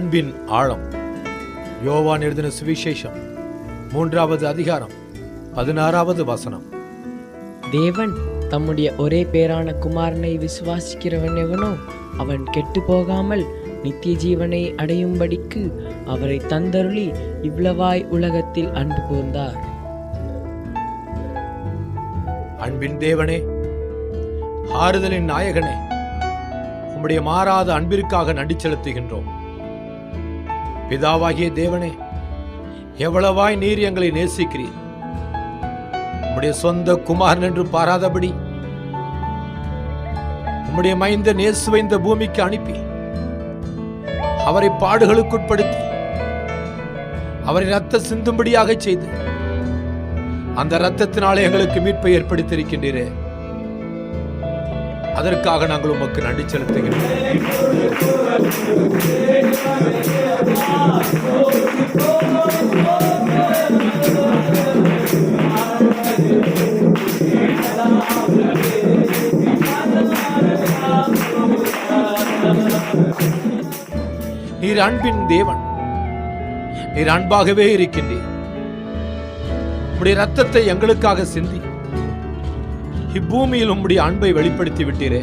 அன்பின் ஆழம். யோவான் எழுதின சுவிசேஷம் 3வது அதிகாரம் 16வது வசனம். தேவன் தம்முடைய ஒரே பேரான குமாரனை விசுவாசிக்கிறவன் எவனோ அவன் கெட்டு போகாமல் நித்திய ஜீவனை அடையும்படிக்கு அவரை தந்தருளி இவ்வளவாய் உலகத்தில் அன்பு கூர்ந்தார். அன்பின் தேவனே, ஆறுதலின் நாயகனே, உம்முடைய மாறாத அன்பிற்காக நன்றி செலுத்துகின்றோம். பிதாவாகிய தேவனே, எவ்வளவாய் நீர் எங்களை நேசிக்கிறீர். உம்முடைய சொந்த குமாரன் என்று பாராதபடி உம்முடைய மைந்த நேசுவை இந்த பூமிக்கு அனுப்பி அவரை பாடுகளுக்குட்படுத்தி அவரை ரத்த சிந்தும்படியாக செய்து அந்த இரத்தத்தினாலே எங்களுக்கு மீட்பை ஏற்படுத்தியிருக்கின்றீரே, அதற்காக நாங்கள் உமக்கு நன்றி செலுத்துகிறோம். நீர் அன்பின் தேவன், நீர் அன்பாகவே இருக்கின்றீர். உம்முடைய ரத்தத்தை எங்களுக்காக சிந்தி இப்பூமியில் உம்முடைய அன்பை வெளிப்படுத்தி விட்டீரே.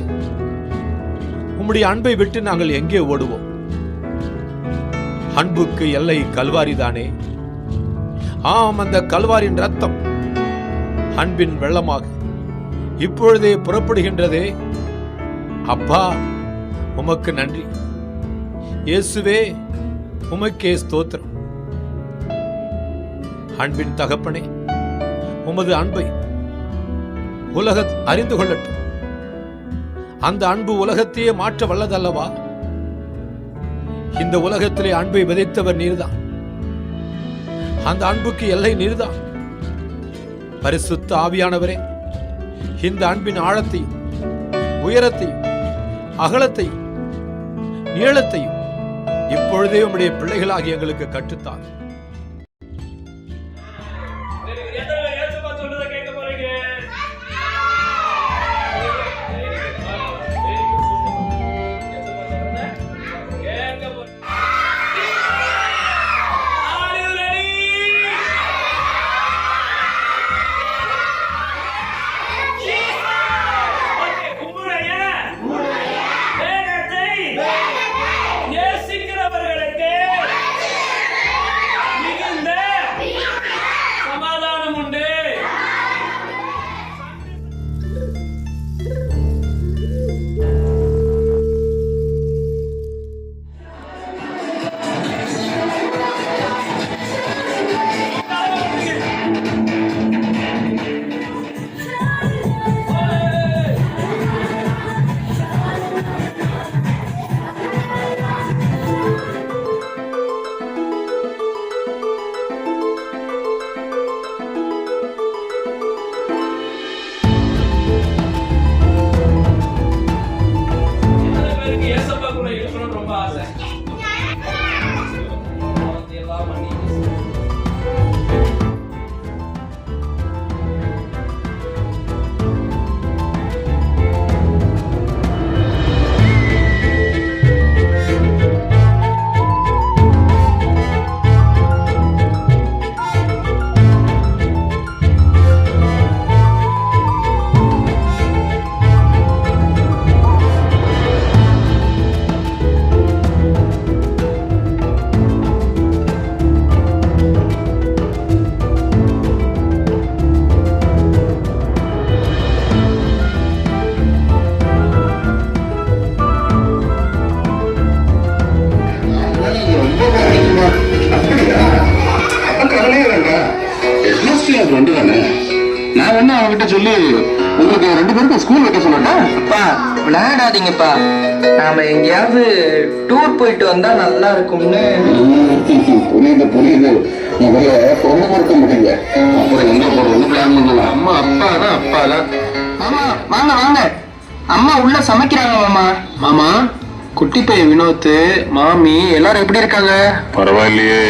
உம்முடைய அன்பை விட்டு நாங்கள் எங்கே ஓடுவோம்? அன்புக்கு எல்லை கல்வாரிதானே. ஆம், அந்த கல்வாரின் ரத்தம் அன்பின் வெள்ளமாக இப்பொழுதே புறப்படுகின்றதே. அப்பா, உமக்கு நன்றி. இயேசுவே, உமக்கே ஸ்தோத்திரம். அன்பின் தகப்பனே, உமது அன்பை உலகம் அறிந்து கொள்ளட்டும். அந்த அன்பு உலகத்தையே மாற்ற வல்லதல்லவா? இந்த உலகத்திலே அன்பை விதைத்தவர் நீர்தான். அந்த அன்புக்கு எல்லை நீர்தான். பரிசுத்த ஆவியானவரே, இந்த அன்பின் ஆழத்தையும் உயரத்தையும் அகலத்தையும் நீளத்தையும் இப்பொழுதே உம்முடைய பிள்ளைகளாகி எங்களுக்கு கற்றுத்தார். நான் வேணா அவங்ககிட்ட சொல்லி உங்களுக்கு 2 பேருக்கும் ஸ்கூல் வைக்க சொல்லட்டேன். அப்பா, விளையாடாதீங்கப்பா. நாம எங்கேயாவது டூர் போயிட்டு வந்தா நல்லா இருக்கும்னு. புரியுது. முதல்ல பொண்ணு கொடுக்க முடியல, அப்புறம் எங்க போறோம்னு பிளான் பண்ணலாம். அம்மா அப்பா தான். மாமா வாங்க வாங்க, அம்மா உள்ள சமைக்கிறாங்க. மாமா மாமா குட்டி பையன் வினோத், மாமி எல்லாரும் எப்படி இருக்காங்க? பரவாயில்லையே,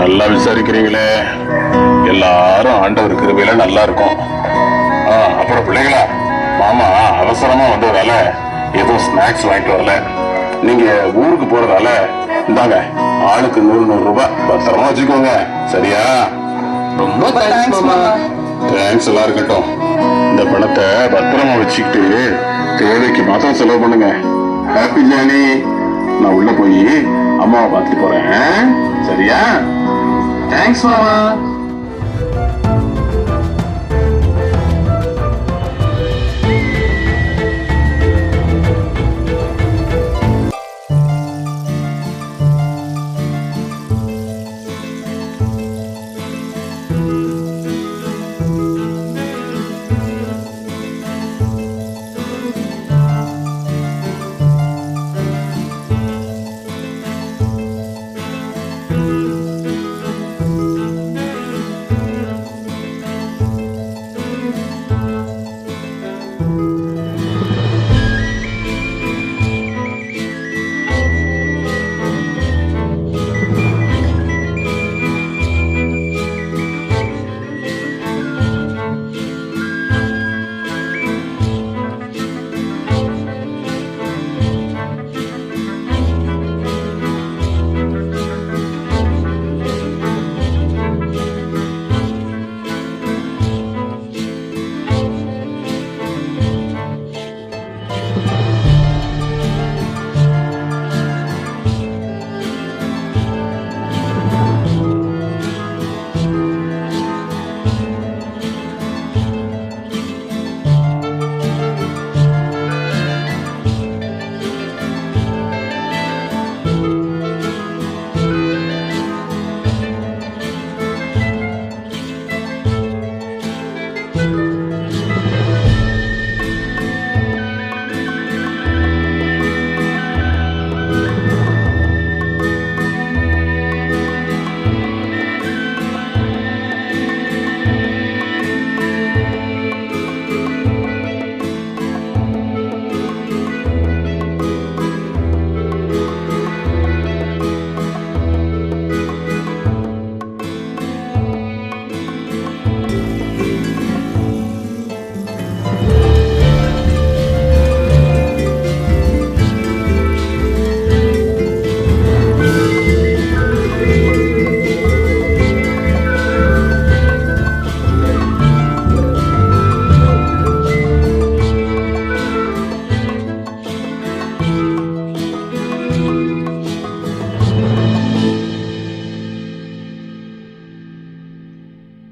நல்லா விசாரிக்கிறீங்களே. எல்லாரும் ஆண்டவர் கிருபையில நல்லா இருக்கும். அப்புறம் பிள்ளைகளா, மாமா அவசரமா வந்ததால ஏதோ ஸ்நாக்ஸ் வாங்கிட்டு வரல. நீங்க ஊருக்கு போறதால இந்தாங்க ஆளுக்கு 100 ரூபாய் பத்திரமா வச்சுக்கோங்க. சரியா? ரொம்ப தேங்க்ஸ் மாமா. தேங்க்ஸ் எல்லாம் இருக்கட்டும். இந்த பணத்தை பத்திரமா வச்சுக்கிட்டு தேவைக்கு மாத்திரம் செலவு பண்ணுங்க. Happy journey. நான் உள்ள போய் அம்மாவை பார்த்துட்டு போறேன். சரியா? தேங்க்ஸ் மாமா.